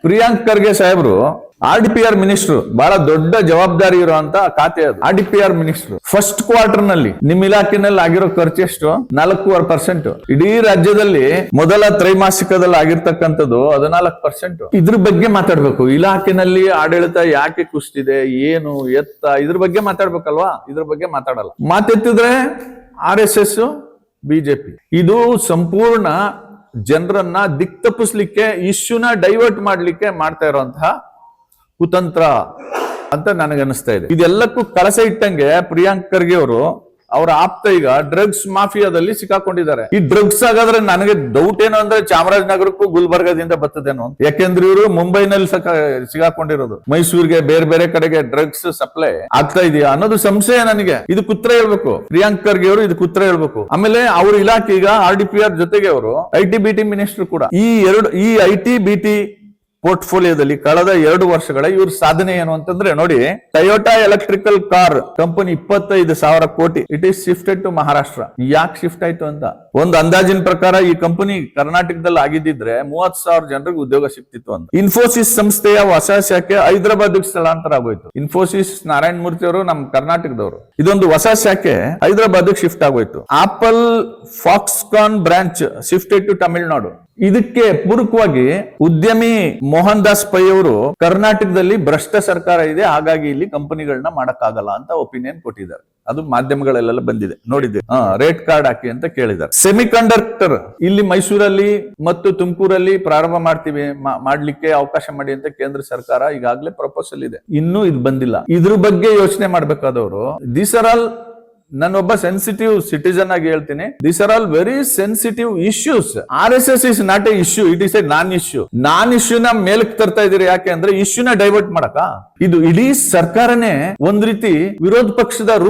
ಪ್ರಿಯಾಂಕ್ ಖರ್ಗೆ ಸಾಹೇಬ್ರು RDPR minister, ಬಹಳ ದೊಡ್ಡ ಜವಾಬ್ದಾರಿ ಇರುವಂತ ಖಾತೆ ಅದು. RDPR ಮಿನಿಸ್ಟರ್ ಫಸ್ಟ್ ಕ್ವಾರ್ಟರ್ ನಲ್ಲಿ ನಿಮ್ಮ ಇಲಾಖೆನಲ್ಲಿ ಆಗಿರೋ ಖರ್ಚು ಎಷ್ಟು? 4.5%. ಇಡೀ ರಾಜ್ಯದಲ್ಲಿ ಮೊದಲ ತ್ರೈಮಾಸಿಕದಲ್ಲಿ ಆಗಿರ್ತಕ್ಕಂಥದ್ದು 14%. ಇದ್ರ ಬಗ್ಗೆ ಮಾತಾಡ್ಬೇಕು. ಇಲಾಖೆನಲ್ಲಿ ಆಡಳಿತ ಯಾಕೆ ಕುಸ್ತಿದೆ, ಏನು ಎತ್ತ, ಇದ್ರ ಬಗ್ಗೆ ಮಾತಾಡ್ಬೇಕಲ್ವಾ? ಇದ್ರ ಬಗ್ಗೆ ಮಾತಾಡಲ್ಲ. ಮಾತೆತ್ತಿದ್ರೆ RSS, BJP ಇದು ಸಂಪೂರ್ಣ ಜನರನ್ನ ದಿಕ್ ತಪ್ಪಿಸ್ಲಿಕ್ಕೆ, ಇಶ್ಯೂನ ಡೈವರ್ಟ್ ಮಾಡ್ಲಿಕ್ಕೆ ಮಾಡ್ತಾ ಇರುವಂತಹ ಕುತಂತ್ರ ಅಂತ ನನಗನ್ನಿಸ್ತಾ ಇದೆ. ಇದೆಲ್ಲಕ್ಕೂ ಕಳಸ ಇಟ್ಟಂಗೆ ಪ್ರಿಯಾಂಕ್ ಖರ್ಗೆ ಅವರು ಅವರ ಆಪ್ತ ಈಗ ಡ್ರಗ್ಸ್ ಮಾಫಿಯಾದಲ್ಲಿ ಸಿಕ್ಕಾಕೊಂಡಿದ್ದಾರೆ. ಈ ಡ್ರಗ್ಸ್ ಹಾಗಾದ್ರೆ ನನಗೆ ಡೌಟ್ ಏನು ಅಂದ್ರೆ ಚಾಮರಾಜನಗರಕ್ಕೂ ಗುಲ್ಬರ್ಗದಿಂದ ಬರ್ತದೇನೋ ಅಂತ. ಯಾಕೆಂದ್ರೆ ಇವರು ಮುಂಬೈನಲ್ಲಿ ಸಿಗಾಕೊಂಡಿರೋದು, ಮೈಸೂರಿಗೆ ಬೇರೆ ಬೇರೆ ಕಡೆಗೆ ಡ್ರಗ್ಸ್ ಸಪ್ಲೈ ಆಗ್ತಾ ಇದೆಯಾ ಅನ್ನೋದು ಸಂಶಯ ನನಗೆ. ಇದು ಕುತ್ರ ಹೇಳ್ಬೇಕು ಪ್ರಿಯಾಂಕ್ ಖರ್ಗೆ ಅವರು, ಇದು ಕುತ್ರ ಹೇಳ್ಬೇಕು. ಆಮೇಲೆ ಅವ್ರ ಇಲಾಖೆ ಈಗ RDPR ಜೊತೆಗೆ ಅವರು IT-BT ಮಿನಿಸ್ಟರ್ ಕೂಡ. ಈ IT-BT ಪೋರ್ಟ್ಫೋಲಿಯೋದಲ್ಲಿ ಕಳೆದ 2 ವರ್ಷಗಳ ಇವ್ರ ಸಾಧನೆ ಏನು ಅಂತಂದ್ರೆ ನೋಡಿ, ಟೊಯೋಟಾ ಎಲೆಕ್ಟ್ರಿಕಲ್ ಕಾರ್ ಕಂಪನಿ 25,000 ಕೋಟಿ it is shifted to Maharashtra. ಯಾಕೆ ಶಿಫ್ಟ್ ಆಯ್ತು ಅಂತ ಒಂದು ಅಂದಾಜಿನ ಪ್ರಕಾರ ಈ ಕಂಪನಿ ಕರ್ನಾಟಕದಲ್ಲಿ ಆಗಿದ್ದಿದ್ರೆ 30,000 ಜನರಿಗೆ ಉದ್ಯೋಗ ಸಿಕ್ತಿತ್ತು ಅಂತ. ಇನ್ಫೋಸಿಸ್ ಸಂಸ್ಥೆಯ ಹೊಸ ಶಾಖೆ ಹೈದರಾಬಾದ್ ಸ್ಥಳಾಂತರ ಆಗೋಯ್ತು. ಇನ್ಫೋಸಿಸ್ ನಾರಾಯಣ ಮೂರ್ತಿ ಅವರು ನಮ್ಮ ಕರ್ನಾಟಕದವರು. ಇದೊಂದು ಹೊಸ ಶಾಖೆ ಹೈದರಾಬಾದ್ ಶಿಫ್ಟ್ ಆಗೋಯ್ತು. Apple Foxconn branch shifted to Tamil Nadu. ಇದಕ್ಕೆ ಪೂರಕವಾಗಿ ಉದ್ಯಮಿ ಮೋಹನ್ ದಾಸ್ ಪೈ ಅವರು ಕರ್ನಾಟಕದಲ್ಲಿ ಭ್ರಷ್ಟ ಸರ್ಕಾರ ಇದೆ, ಹಾಗಾಗಿ ಇಲ್ಲಿ ಕಂಪನಿಗಳನ್ನ ಮಾಡಕ್ಕಾಗಲ್ಲ ಅಂತ ಒಪಿನಿಯನ್ ಕೊಟ್ಟಿದ್ದಾರೆ. ಅದು ಮಾಧ್ಯಮಗಳಲ್ಲೆಲ್ಲ ಬಂದಿದೆ, ನೋಡಿದೆ. ರೇಟ್ ಕಾರ್ಡ್ ಹಾಕಿ ಅಂತ ಕೇಳಿದ್ದಾರೆ. ಸೆಮಿಕಂಡಕ್ಟರ್ ಇಲ್ಲಿ ಮೈಸೂರಲ್ಲಿ ಮತ್ತು ತುಮಕೂರಲ್ಲಿ ಪ್ರಾರಂಭ ಮಾಡ್ಲಿಕ್ಕೆ ಅವಕಾಶ ಮಾಡಿ ಅಂತ ಕೇಂದ್ರ ಸರ್ಕಾರ ಈಗಾಗಲೇ ಪ್ರಪೋಸಲ್ ಇದೆ. ಇನ್ನೂ ಇದು ಬಂದಿಲ್ಲ. ಇದ್ರ ಬಗ್ಗೆ ಯೋಚನೆ ಮಾಡ್ಬೇಕಾದವರು, ದೀಸ್ ಆರ್ ಆಲ್, ನಾನೊಬ್ಬ ಸೆನ್ಸಿಟಿವ್ ಸಿಟಿಸನ್ ಆಗಿ ಹೇಳ್ತೀನಿ, these are all very sensitive issues. RSS is not a issue, it is a non issue. Non ಇಶ್ಯೂನ ಮೇಲಕ್ಕೆ ತರ್ತಾ ಇದೀರಿ. ಯಾಕೆ ಅಂದ್ರೆ ಇಶ್ಯೂನ ಡೈವರ್ಟ್ ಮಾಡಕ. ಇದು ಇಡೀ ಸರ್ಕಾರನೇ ಒಂದ್ ರೀತಿ ವಿರೋಧ ಪಕ್ಷದ